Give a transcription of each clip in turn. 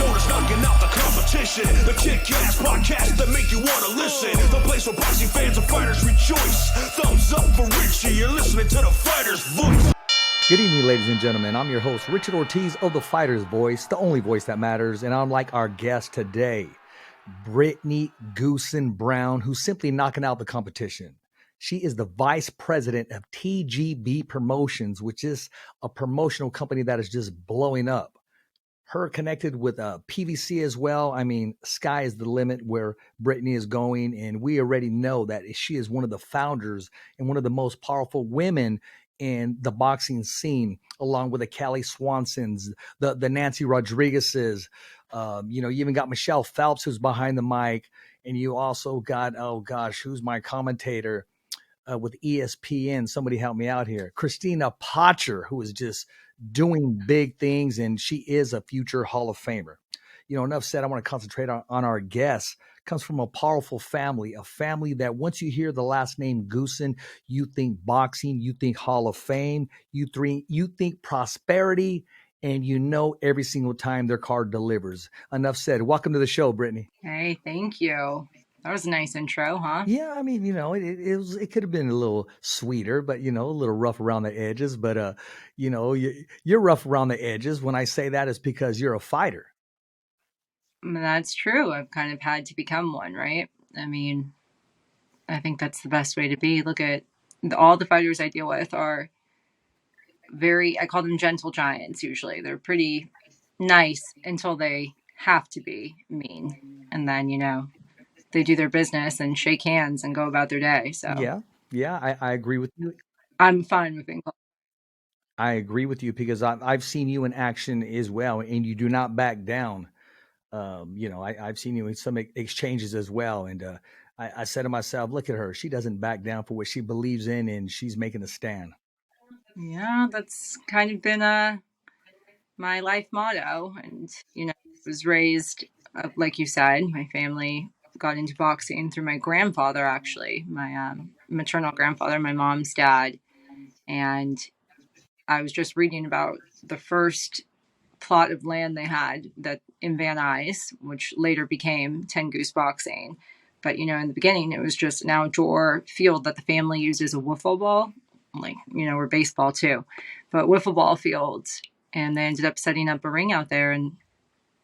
show that's knocking out the competition. The kick-ass podcast that make you want to listen. The place where boxing fans and fighters rejoice. Thumbs up for Richie, you're listening to The Fighter's Voice. Good evening, ladies and gentlemen. I'm your host, Richard Ortiz of The Fighter's Voice, the only voice that matters. And I'm like our guest today, BRITTANY "GOOSSEN" Brown, who's simply knocking out the competition. She is the vice president of TGB Promotions, which is a promotional company that is just blowing up. Her connected with PVC as well. I mean, sky is the limit where BRITTANY is going. And we already know that she is one of the founders and one of the most powerful women in the boxing scene, along with the Callie Swansons, the Nancy Rodriguez's. You even got Michelle Phelps, who's behind the mic. And you also got, oh gosh, who's my commentator with ESPN? Somebody help me out here. Christina Potcher, who is just doing big things, and she is a future Hall of Famer. Enough said. I want to concentrate on our guest. Comes from a powerful family, a family that once you hear the last name Goossen, you think boxing, you think Hall of Fame, you think prosperity, and every single time their card delivers. Enough said. Welcome to the show, BRITTANY. Hey, thank you. That was a nice intro, huh? Yeah, I mean, it could have been a little sweeter, but a little rough around the edges. But you're rough around the edges. When I say that, it's because you're a fighter. That's true. I've kind of had to become one, right? I mean, I think that's the best way to be. Look at all the fighters I deal with are I call them gentle giants usually. They're pretty nice until they have to be mean. And then, they do their business and shake hands and go about their day. So yeah, I agree with you. I'm fine with being called. I agree with you because I've seen you in action as well, and you do not back down. I've seen you in some exchanges as well. And I said to myself, look at her. She doesn't back down for what she believes in, and she's making a stand. Yeah, that's kind of been my life motto. And, I was raised, like you said, my family got into boxing through my grandfather, actually, my maternal grandfather, my mom's dad. And I was just reading about the first plot of land they had that in Van Nuys, which later became 10 Goose Boxing. But, in the beginning, it was just an outdoor field that the family used as a wiffle ball, or baseball too, but wiffle ball fields. And they ended up setting up a ring out there, and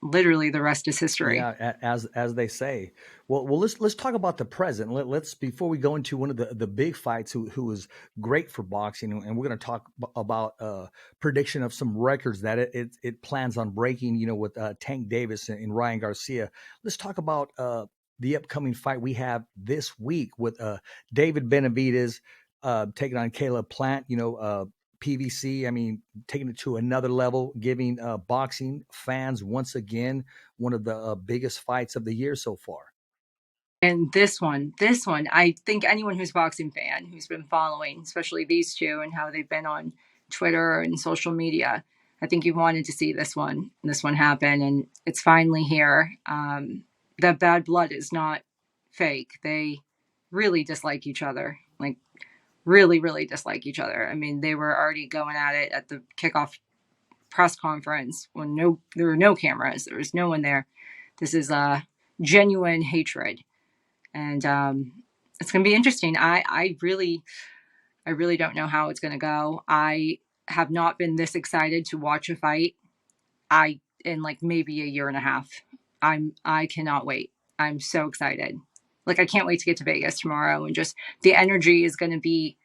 literally the rest is history. Yeah, as they say. Well, let's talk about the present. Let's before we go into one of the big fights who was great for boxing, and we're going to talk about prediction of some records that it plans on breaking. With Tank Davis and Ryan Garcia. Let's talk about the upcoming fight we have this week with David Benavidez taking on Caleb Plant. PVC, I mean, taking it to another level, giving boxing fans once again one of the biggest fights of the year so far. And this one, I think anyone who's a boxing fan, who's been following, especially these two and how they've been on Twitter and social media, I think you wanted to see this one happen, and it's finally here. That bad blood is not fake. They really dislike each other, really, really dislike each other. I mean, they were already going at it at the kickoff press conference when there were no cameras. There was no one there. This is a genuine hatred. And it's going to be interesting. I really don't know how it's going to go. I have not been this excited to watch a fight in maybe a year and a half. I cannot wait. I'm so excited. I can't wait to get to Vegas tomorrow, and just the energy is going to be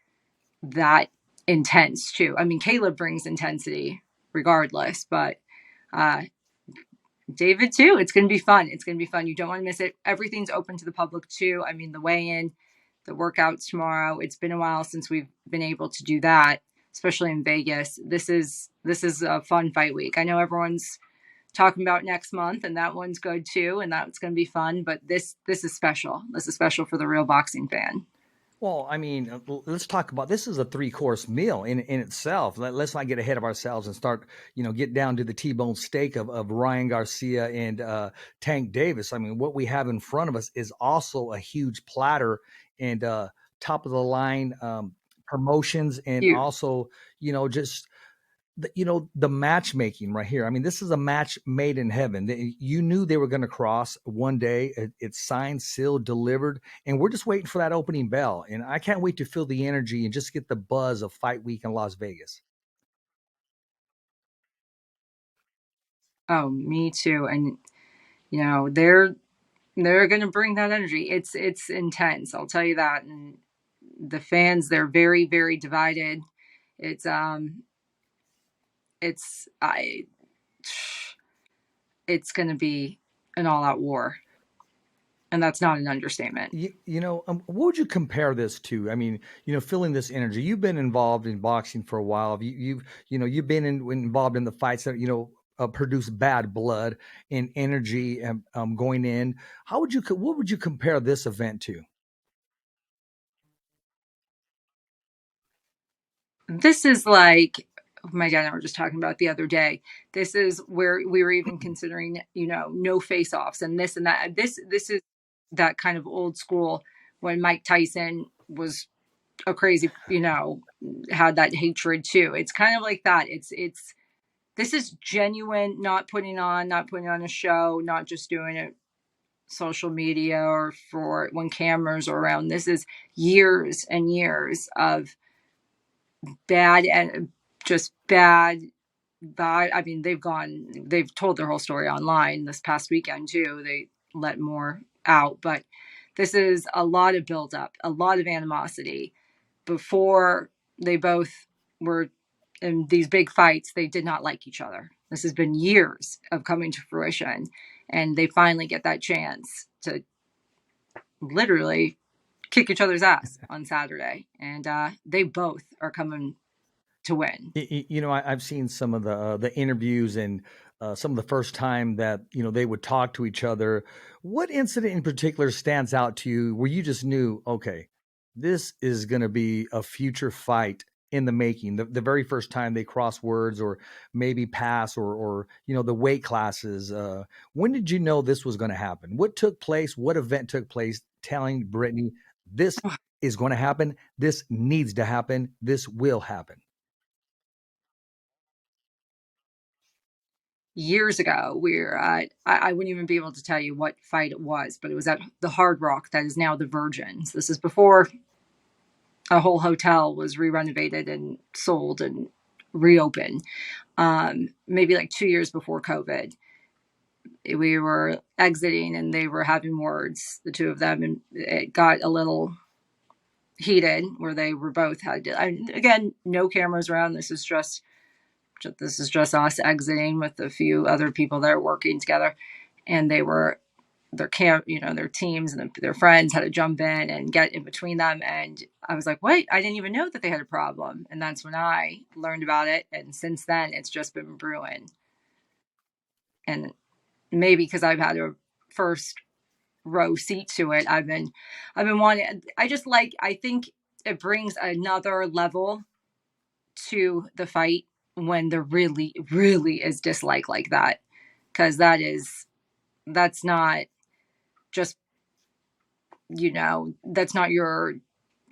that intense too. I mean, Caleb brings intensity regardless, but David too. It's going to be fun. You don't want to miss it. Everything's open to the public too. I mean, the weigh-in, the workouts tomorrow. It's been a while since we've been able to do that, especially in Vegas. This is a fun fight week. I know everyone's talking about next month, and that one's good too, and that's going to be fun. But this is special. This is special for the real boxing fan. Well, I mean, let's talk about this is a 3-course meal in itself. Let's not get ahead of ourselves and start, get down to the T-bone steak of Ryan Garcia and Tank Davis. I mean, what we have in front of us is also a huge platter and top of the line promotions, and also, just the matchmaking right here. I mean, this is a match made in heaven. You knew they were going to cross one day. It's signed, sealed, delivered, and we're just waiting for that opening bell. And I can't wait to feel the energy and just get the buzz of Fight Week in Las Vegas. Oh, me too. And they're going to bring that energy. It's intense, I'll tell you that. And the fans, they're very, very divided. It's it's I it's going to be an all-out war, and that's not an understatement. What would you compare this to? I mean, feeling this energy. You've been involved in boxing for a while. You've been involved in the fights that produce bad blood and energy going in. What would you compare this event to? This is like my dad and I were just talking about the other day. This is where we were even considering, no face-offs and this and that. This is that kind of old school when Mike Tyson was a crazy, had that hatred too. It's kind of like that. This is genuine, not putting on a show, not just doing it social media or for when cameras are around. This is years and years of bad and just bad. I mean, they've told their whole story online this past weekend too. They let more out, but this is a lot of buildup, a lot of animosity. Before they both were in these big fights, they did not like each other. This has been years of coming to fruition, and they finally get that chance to literally kick each other's ass on Saturday, and they both are coming to win. I've seen some of the interviews and some of the first time that they would talk to each other. What incident in particular stands out to you where you just knew, okay, this is going to be a future fight in the making? The very first time they cross words or maybe pass or the weight classes. When did you know this was going to happen? What took place? What event took place telling Brittany this is going to happen? This needs to happen. This will happen. Years ago, I wouldn't even be able to tell you what fight it was, but it was at the Hard Rock that is now the Virgins. This is before a whole hotel was re-renovated and sold and reopened. Maybe like 2 years before COVID. We were exiting and they were having words, the two of them, and it got a little heated where they were both again, no cameras around. This is just us exiting with a few other people that are working together, and their teams and their friends had to jump in and get in between them. And I was like, wait, I didn't even know that they had a problem. And that's when I learned about it. And since then, it's just been brewing. And maybe because I've had a first row seat to it, I've been wanting. I think it brings another level to the fight when there really, really is dislike like that, because that's not just, that's not your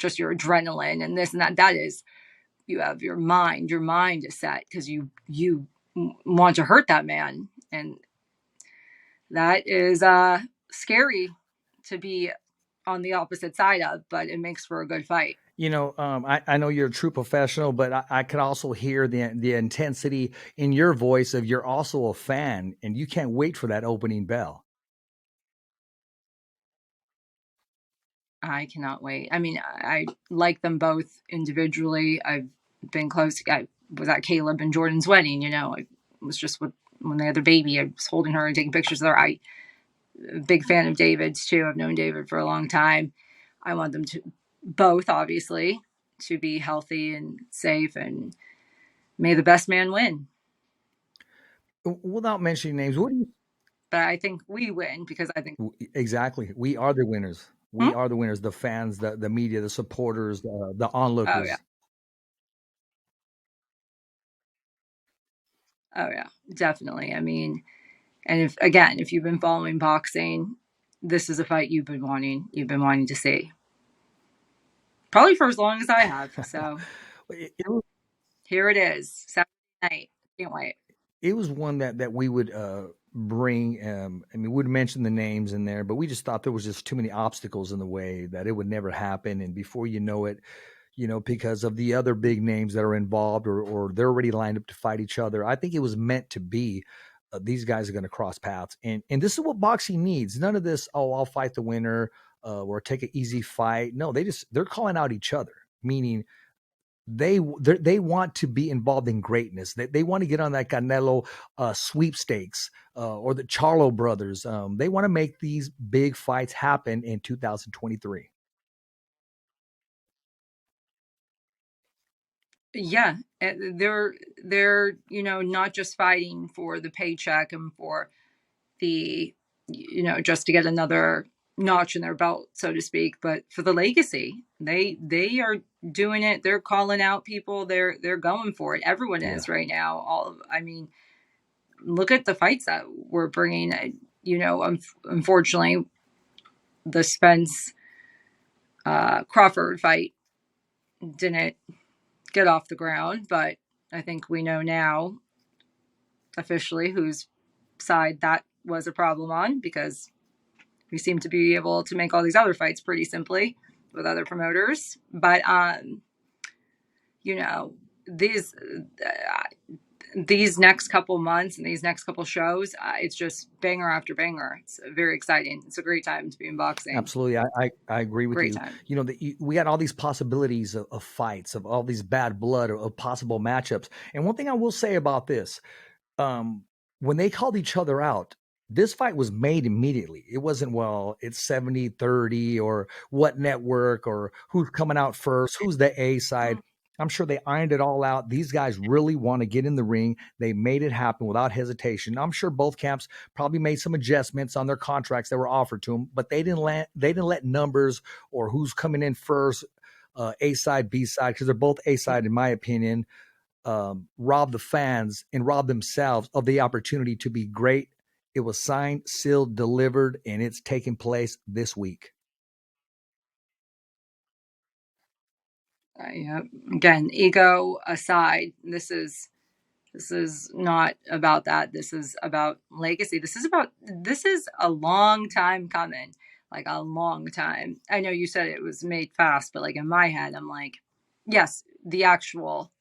adrenaline and this and that. That is, you have your mind is set because you want to hurt that man. And that is scary to be on the opposite side of, but it makes for a good fight. I know you're a true professional, but I can also hear the intensity in your voice of you're also a fan and you can't wait for that opening bell. I cannot wait. I mean, I like them both individually. I've been close. I was at Caleb and Jordan's wedding. I was just when they had their baby. I was holding her and taking pictures of her. I'm a big fan of David's too. I've known David for a long time. I want them to both, obviously, to be healthy and safe, and may the best man win. Without mentioning names, what do you? But I think we win because I think exactly we are the winners. We are the winners. The fans, the media, the supporters, the onlookers. Oh yeah, definitely. I mean, and if you've been following boxing, this is a fight you've been wanting to see. Probably for as long as I have. So here it is. Night. Can't wait. It was one that we would bring. I mean, we'd mention the names in there, but we just thought there was just too many obstacles in the way that it would never happen. And before you know it, because of the other big names that are involved, or they're already lined up to fight each other. I think it was meant to be. These guys are going to cross paths, and this is what boxing needs. None of this. Oh, I'll fight the winner, or take an easy fight. No, they're calling out each other, meaning they want to be involved in greatness. They want to get on that Canelo sweepstakes, or the Charlo brothers. They want to make these big fights happen in 2023. Yeah, they're not just fighting for the paycheck and for the just to get another notch in their belt, so to speak, but for the legacy. They are doing it. They're calling out people. They're going for it. Everyone Yeah. is right now. I mean, look at the fights that we're bringing. Unfortunately, the Spence Crawford fight didn't get off the ground, but I think we know now officially whose side that was a problem on, because we seem to be able to make all these other fights pretty simply with other promoters. But these next couple months and these next couple shows, it's just banger after banger. It's very exciting. It's a great time to be in boxing. Absolutely. I agree with Great you. time. We got all these possibilities of fights, of all these bad blood, of possible matchups. And one thing I will say about this, when they called each other out, this fight was made immediately. It wasn't, well, it's 70-30 or what network or who's coming out first, who's the A side. I'm sure they ironed it all out. These guys really want to get in the ring. They made it happen without hesitation. I'm sure both camps probably made some adjustments on their contracts that were offered to them, but they didn't let numbers or who's coming in first, A side, B side, because they're both A side, in my opinion, rob the fans and rob themselves of the opportunity to be great. It was signed, sealed, delivered, and it's taking place this week. Yeah. Again, ego aside, this is not about that. This is about legacy. This is a long time coming, like a long time. I know you said it was made fast, but like in my head, I'm like, yes, the actual,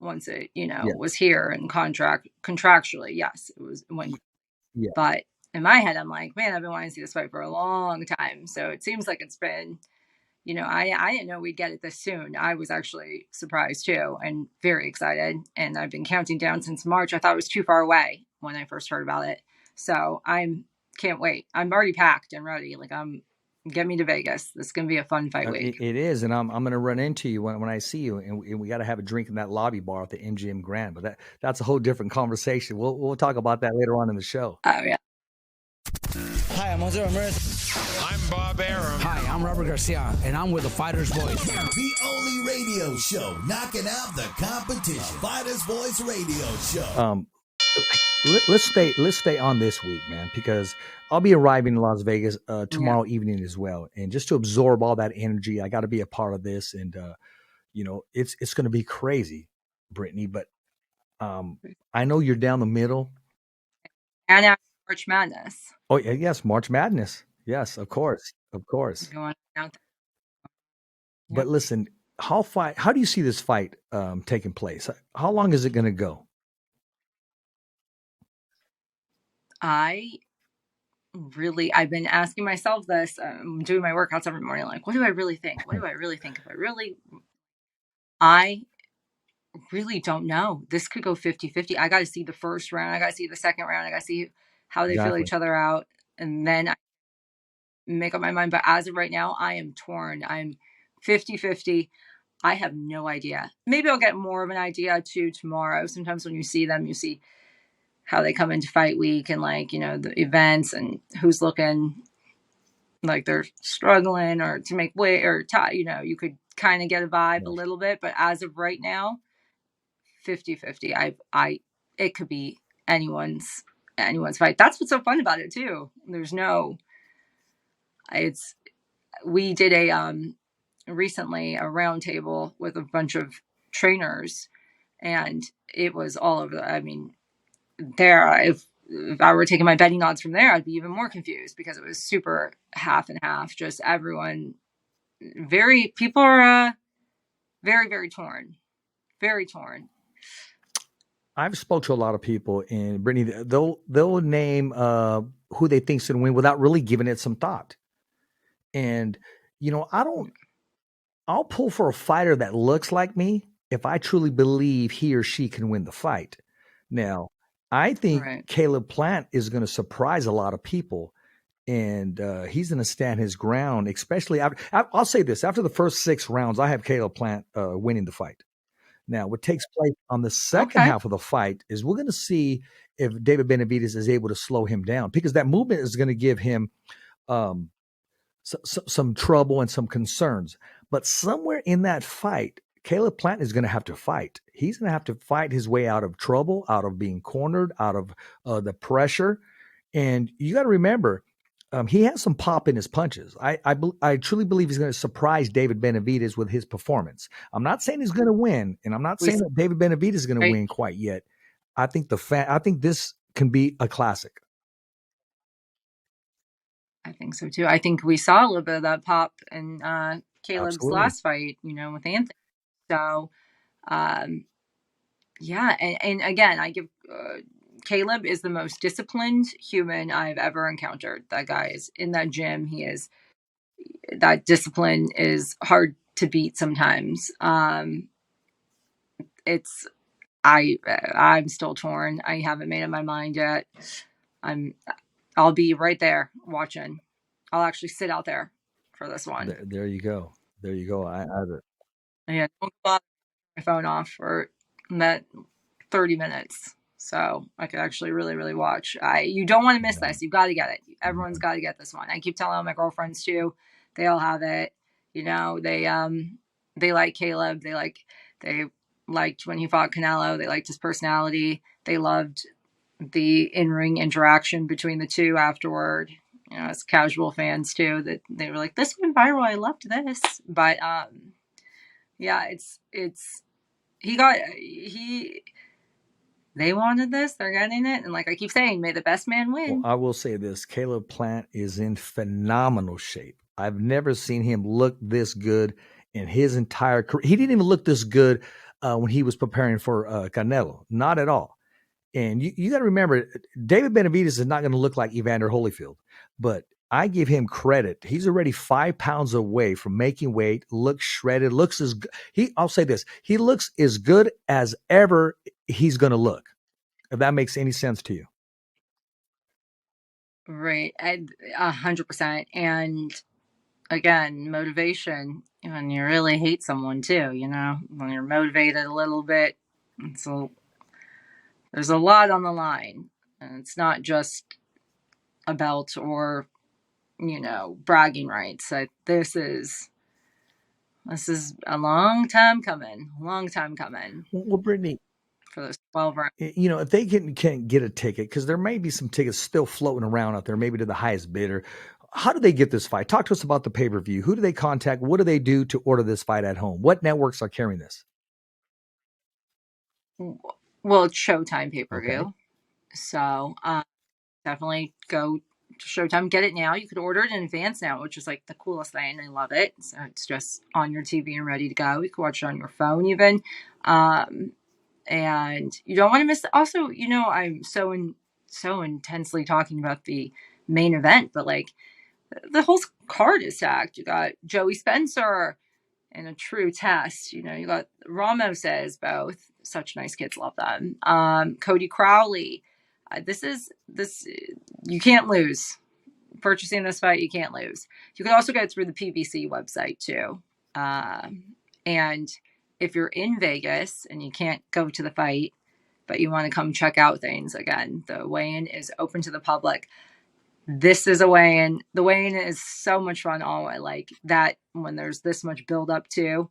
once it was here and contractually, yes, it went. Yeah. But in my head, I'm like, man, I've been wanting to see this fight for a long time. So it seems like it's been. I didn't know we'd get it this soon. I was actually surprised too, and very excited. And I've been counting down since March. I thought it was too far away when I first heard about it. So can't wait. I'm already packed and ready. Like, get me to Vegas. This is gonna be a fun fight week. It is, and I'm gonna run into you when I see you, and we got to have a drink in that lobby bar at the MGM Grand. But that's a whole different conversation. We'll talk about that later on in the show. Oh yeah. Hi, I'm Jose Ramirez. I'm Bob Arum. Hi, I'm Robert Garcia, and I'm with the Fighter's Voice. The only radio show knocking out the competition. Fighter's Voice Radio Show. Let's stay on this week, man, because I'll be arriving in Las Vegas tomorrow evening as well, and just to absorb all that energy, I got to be a part of this, and it's going to be crazy, Brittany. But I know you're down the middle, And after March Madness. Oh yes, March Madness. Yes, of course. Going out there. But listen, how do you see this fight taking place? How long is it going to go? I've been asking myself this. I'm doing my workouts every morning. Like, what do I really think? What do I really think? I really don't know. This could go 50-50. I got to see the first round. I got to see the second round. I got to see how they feel each other out. And then I make up my mind. But as of right now, I am torn. I'm 50-50. I have no idea. Maybe I'll get more of an idea too tomorrow. Sometimes when you see them, you see how they come into fight week and the events and who's looking like they're struggling or to make weight or you could kind of get a vibe a little bit. But as of right now, 50-50. It could be anyone's fight. That's what's so fun about it too. We did recently a round table with a bunch of trainers, and it was all over. I mean, if I were taking my betting odds from there, I'd be even more confused because it was super half and half. Just everyone, people are very, very torn, very torn. I've spoke to a lot of people, and Brittany, they'll name who they think's going to win without really giving it some thought. And I'll pull for a fighter that looks like me if I truly believe he or she can win the fight. Now, I think Right. Caleb Plant is going to surprise a lot of people, and he's going to stand his ground, especially I'll say this, after the first 6 rounds, I have Caleb Plant winning the fight. Now, what takes place on the second Okay. half of the fight is we're going to see if David Benavidez is able to slow him down, because that movement is going to give him some trouble and some concerns. But somewhere in that fight, Caleb Plant is going to have to fight. He's going to have to fight his way out of trouble, out of being cornered, out of the pressure. And you got to remember, he has some pop in his punches. I truly believe he's going to surprise David Benavidez with his performance. I'm not saying he's going to win, and I'm not saying that David Benavidez is going to win quite yet. I think this can be a classic. I think so too. I think we saw a little bit of that pop in Caleb's Absolutely. last fight, with Anthony. So, yeah, and again, I give Caleb is the most disciplined human I've ever encountered. That guy is in that gym. That discipline is hard to beat sometimes. I'm still torn. I haven't made up my mind yet. I'll be right there watching. I'll actually sit out there for this one. There you go. There you go. Yeah, don't bother my phone off for that 30 minutes. So I could actually really, really watch. You don't want to miss this. You've got to get it. Everyone's got to get this one. I keep telling all my girlfriends too. They all have it. They like Caleb. They liked when he fought Canelo. They liked his personality. They loved the in-ring interaction between the two afterward. As casual fans too, that they were like, this went viral. I loved this. But yeah, they wanted this, they're getting it. And like I keep saying, may the best man win. Well, I will say this, Caleb Plant is in phenomenal shape. I've never seen him look this good in his entire career. He didn't even look this good when he was preparing for Canelo. Not at all. And you got to remember, David Benavidez is not going to look like Evander Holyfield, but I give him credit. He's already 5 pounds away from making weight, looks shredded, I'll say this, he looks as good as ever he's going to look, if that makes any sense to you. Right. 100%. And again, motivation, when you really hate someone too, when you're motivated a little bit, there's a lot on the line, and it's not just a belt or, bragging rights. This is a long time coming. Well, Brittany, for those 12 rounds. If they can't get a ticket, because there may be some tickets still floating around out there, maybe to the highest bidder. How do they get this fight? Talk to us about the pay-per-view. Who do they contact? What do they do to order this fight at home? What networks are carrying this? Well, it's Showtime pay-per-view. Okay. So definitely go to Showtime. Get it now. You could order it in advance now, which is like the coolest thing. I love it. So it's just on your TV and ready to go. You can watch it on your phone even. And you don't want to miss. Also, I'm so intensely talking about the main event, but like the whole card is stacked. You got Joey Spencer in a true test. You got Ramos says both. Such nice kids, love them. Cody Crowley. This you can't lose. Purchasing this fight, you can't lose. You can also get it through the PBC website too. And if you're in Vegas and you can't go to the fight, but you want to come check out things, again, the weigh-in is open to the public. This is a weigh-in. The weigh-in is so much fun. I like that when there's this much build up to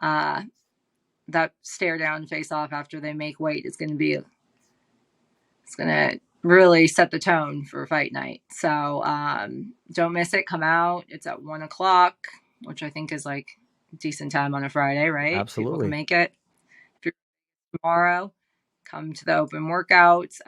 that stare down face off after they make weight. It's going to really set the tone for fight night. So don't miss it. Come out. It's at 1:00, which I think is like decent time on a Friday, right? Absolutely. People can make it. If you're tomorrow. Come to the open workouts.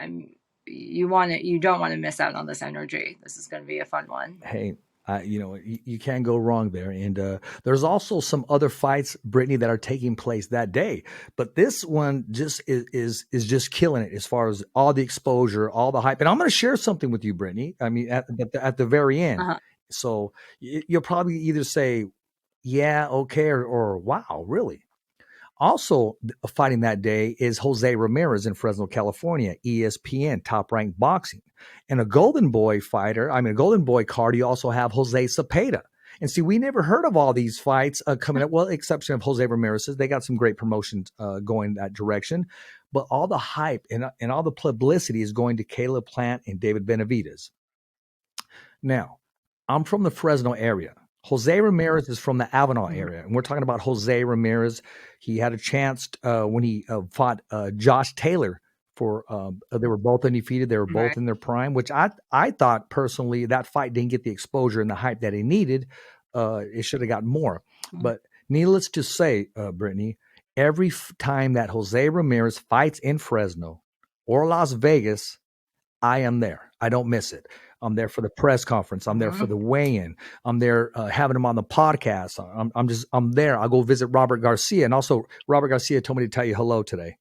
You don't want to miss out on this energy. This is going to be a fun one. Hey, you can't go wrong there. And there's also some other fights, Brittany, that are taking place that day. But this one just is just killing it as far as all the exposure, all the hype. And I'm going to share something with you, Brittany. I mean, at the very end. Uh-huh. So you'll probably either say, yeah, okay, or wow, really? Also fighting that day is Jose Ramirez in Fresno, California, ESPN, top-ranked boxing. And a Golden Boy fighter, a Golden Boy card, you also have Jose Cepeda. And see, we never heard of all these fights coming up, well, exception of Jose Ramirez's. They got some great promotions going that direction. But all the hype and all the publicity is going to Caleb Plant and David Benavidez. Now, I'm from the Fresno area. Jose Ramirez is from the Avenal area, and we're talking about Jose Ramirez. He had a chance when he fought Josh Taylor for. They were both undefeated. They were both in their prime, which I thought personally that fight didn't get the exposure and the hype that he needed. It should have gotten more. But needless to say, Brittany, every time that Jose Ramirez fights in Fresno or Las Vegas, I am there. I don't miss it. I'm there for the press conference. I'm there for the weigh-in. I'm there having him on the podcast. I'm there. I'll go visit Robert Garcia. And also Robert Garcia told me to tell you hello today.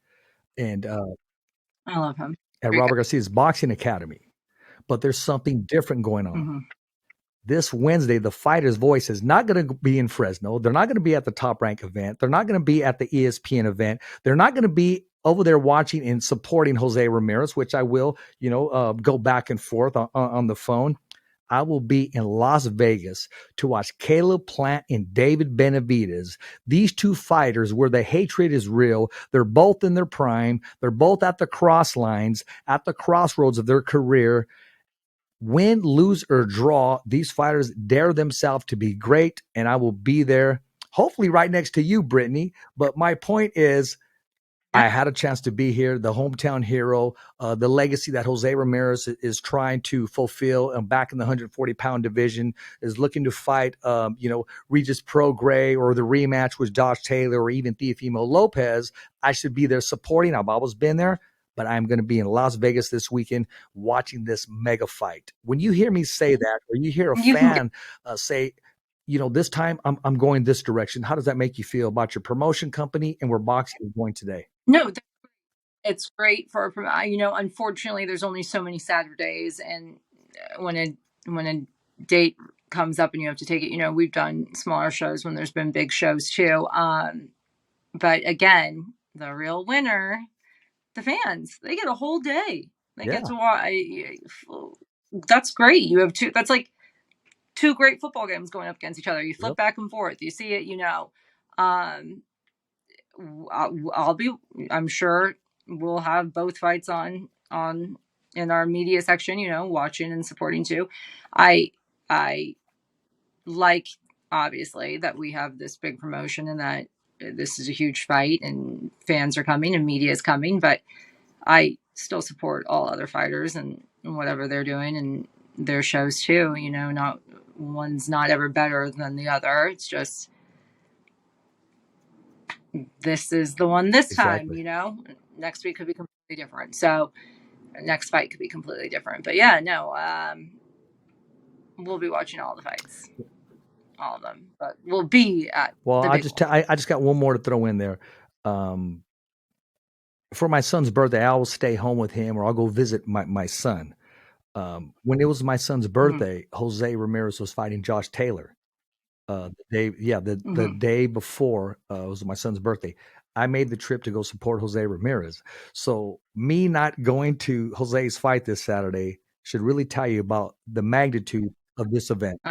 And I love him. At Robert Garcia's Boxing Academy. But there's something different going on. This Wednesday, the Fighter's Voice is not going to be in Fresno. They're not going to be at the Top Rank event. They're not going to be at the ESPN event. They're not going to be over there watching and supporting Jose Ramirez, which I will, go back and forth on the phone. I will be in Las Vegas to watch Caleb Plant and David Benavidez. These two fighters where the hatred is real. They're both in their prime. They're both at the cross lines, at the crossroads of their career. Win, lose, or draw, these fighters dare themselves to be great, and I will be there, hopefully right next to you, Brittany. But my point is, I had a chance to be here, the hometown hero, the legacy that Jose Ramirez is trying to fulfill back in the 140-pound division, is looking to fight, Regis Prograis or the rematch with Josh Taylor or even Teofimo Lopez. I should be there supporting. I've always been there. But I'm going to be in Las Vegas this weekend watching this mega fight. When you hear me say that, or you hear a fan say, this time I'm going this direction, how does that make you feel about your promotion company and where boxing is going today? No, it's great for, unfortunately, there's only so many Saturdays. And when a date comes up and you have to take it, we've done smaller shows when there's been big shows too. But again, the real winner, the fans, they get a whole day. They get to watch. That's great. You have that's like two great football games going up against each other. You flip back and forth. You see it, I'm sure we'll have both fights on in our media section, watching and supporting too. I like, obviously, that we have this big promotion and that this is a huge fight and fans are coming and media is coming, but I still support all other fighters and whatever they're doing and their shows too. Not one's not ever better than the other. It's just, this is the one this time, next week could be completely different. So next fight could be completely different, but we'll be watching all the fights. All of them, but we'll be at. Well, I just got one more to throw in there. For my son's birthday, I will stay home with him, or I'll go visit my son. When it was my son's birthday, Jose Ramirez was fighting Josh Taylor. The day before was my son's birthday. I made the trip to go support Jose Ramirez. So me not going to Jose's fight this Saturday should really tell you about the magnitude of this event.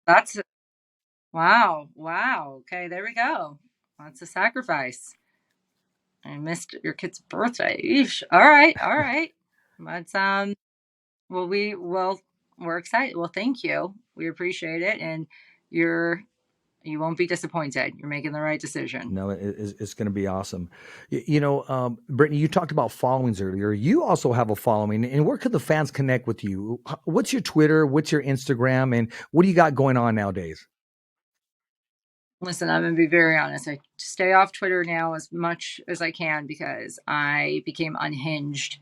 That's wow. Okay, there we go. That's a sacrifice. I missed your kid's birthday. Eesh. All right. But we're excited. Well, thank you. We appreciate it, and you won't be disappointed. You're making the right decision. No, it's going to be awesome. Brittany, you talked about followings earlier. You also have a following, and where could the fans connect with you? What's your Twitter? What's your Instagram? And what do you got going on nowadays? Listen, I'm going to be very honest. I stay off Twitter now as much as I can because I became unhinged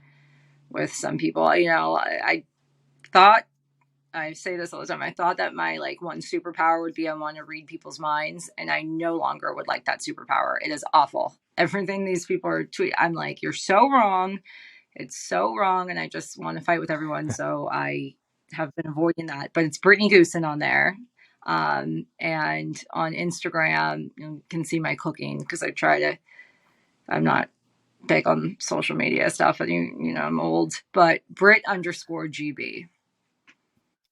with some people. You know, I thought, I say this all the time, I thought that my like one superpower would be I want to read people's minds, and I no longer would like that superpower. It is awful. Everything these people are tweeting, I'm like, you're so wrong. It's so wrong, and I just want to fight with everyone. So I have been avoiding that. But it's Brittany GOOSSEN on there. And on Instagram, you can see my cooking because I'm not big on social media stuff. And you know, I'm old, but Brit_GB.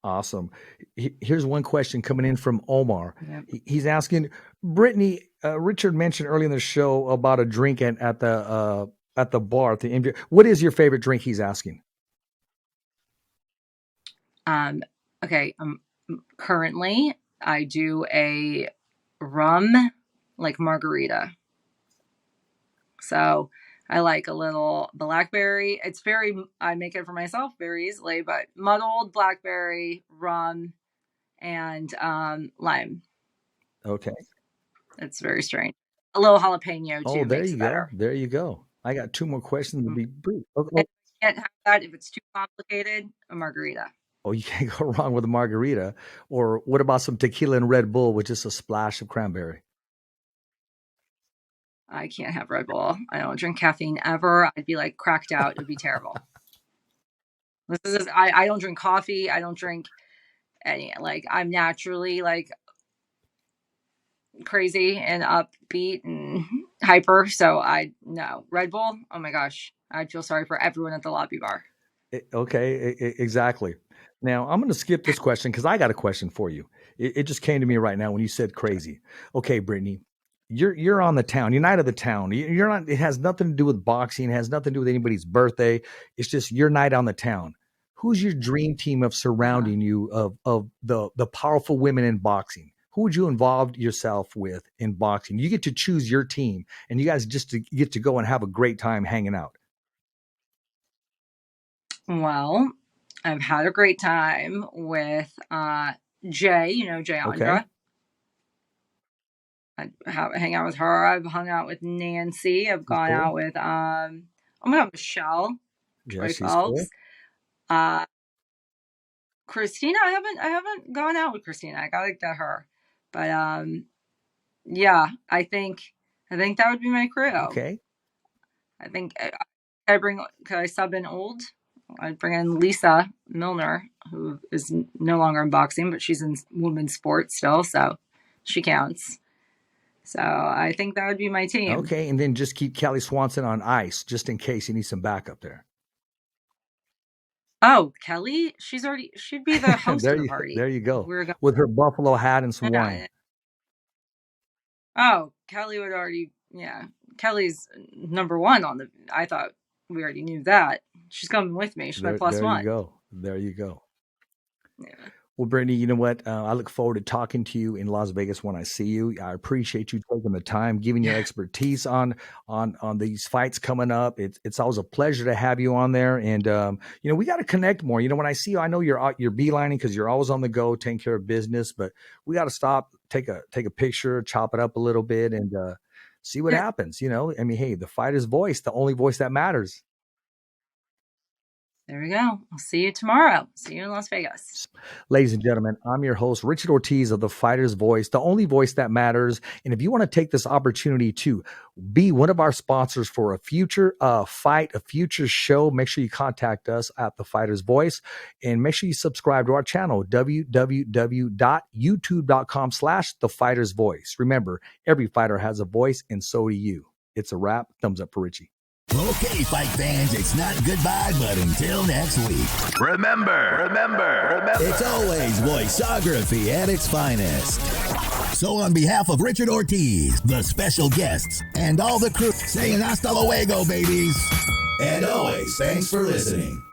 Awesome. Here's one question coming in from Omar. Yep. He's asking, Brittany, Richard mentioned earlier in the show about a drink at the bar at the MJ. What is your favorite drink? He's asking. Okay. Currently I do a rum like margarita. So I like a little blackberry. I make it for myself very easily, but muddled blackberry, rum, and lime. Okay. It's very strange. A little jalapeno too. Oh, there makes you it go. better. There you go. I got two more questions to be brief. And I can't have that if it's too complicated. A margarita. Oh, you can't go wrong with a margarita. Or what about some tequila and Red Bull with just a splash of cranberry? I can't have Red Bull. I don't drink caffeine ever. I'd be like cracked out. It'd be terrible. I don't drink coffee. I don't drink any, like, I'm naturally like crazy and upbeat and hyper. So no Red Bull. Oh my gosh. I'd feel sorry for everyone at the lobby bar. Okay, exactly. Now I'm going to skip this question because I got a question for you. It just came to me right now when you said crazy. Okay, Brittany, you're on the town. You're night of the town. You're not. It has nothing to do with boxing. It has nothing to do with anybody's birthday. It's just your night on the town. Who's your dream team of surrounding you of the powerful women in boxing? Who would you involve yourself with in boxing? You get to choose your team, and you guys just get to go and have a great time hanging out. Well, I've had a great time with Jay, you know, Jay Andra. I hang out with her. I've hung out with Nancy. I've gone out with oh my God, Michelle. Yeah, Troy she's Phelps. cool. Christina, I haven't gone out with Christina. I gotta get her. But yeah, I think that would be my crew. Okay. I think could I sub in old? I'd bring in Lisa Milner, who is no longer in boxing, but she's in women's sports still, so she counts. So I think that would be my team. Okay, and then just keep Kelly Swanson on ice just in case you need some backup there. Oh, Kelly, she'd be the host of the party. There you go. With her buffalo hat and some wine. Oh, Kelly would already, yeah. Kelly's number one I thought we already knew that. She's coming with me. She's my plus one. There you go. Yeah. Well, Brittany, you know what? I look forward to talking to you in Las Vegas when I see you. I appreciate you taking the time, giving your expertise on these fights coming up. It's always a pleasure to have you on there. And, you know, we got to connect more. You know, when I see you, I know you're beelining because you're always on the go, taking care of business, but we got to stop, take a picture, chop it up a little bit and see what happens. You know, I mean, hey, the fighter's voice, the only voice that matters. There we go. I'll see you tomorrow. See you in Las Vegas. Ladies and gentlemen, I'm your host, Richard Ortiz of The Fighter's Voice, the only voice that matters. And if you want to take this opportunity to be one of our sponsors for a future fight, a future show, make sure you contact us at The Fighter's Voice and make sure you subscribe to our channel, www.youtube.com/The Fighter's Voice. Remember, every fighter has a voice and so do you. It's a wrap. Thumbs up for Richie. Okay, fight fans, it's not goodbye, but until next week. Remember. It's always voiceography at its finest. So on behalf of Richard Ortiz, the special guests, and all the crew, saying hasta luego, babies. And always, thanks for listening.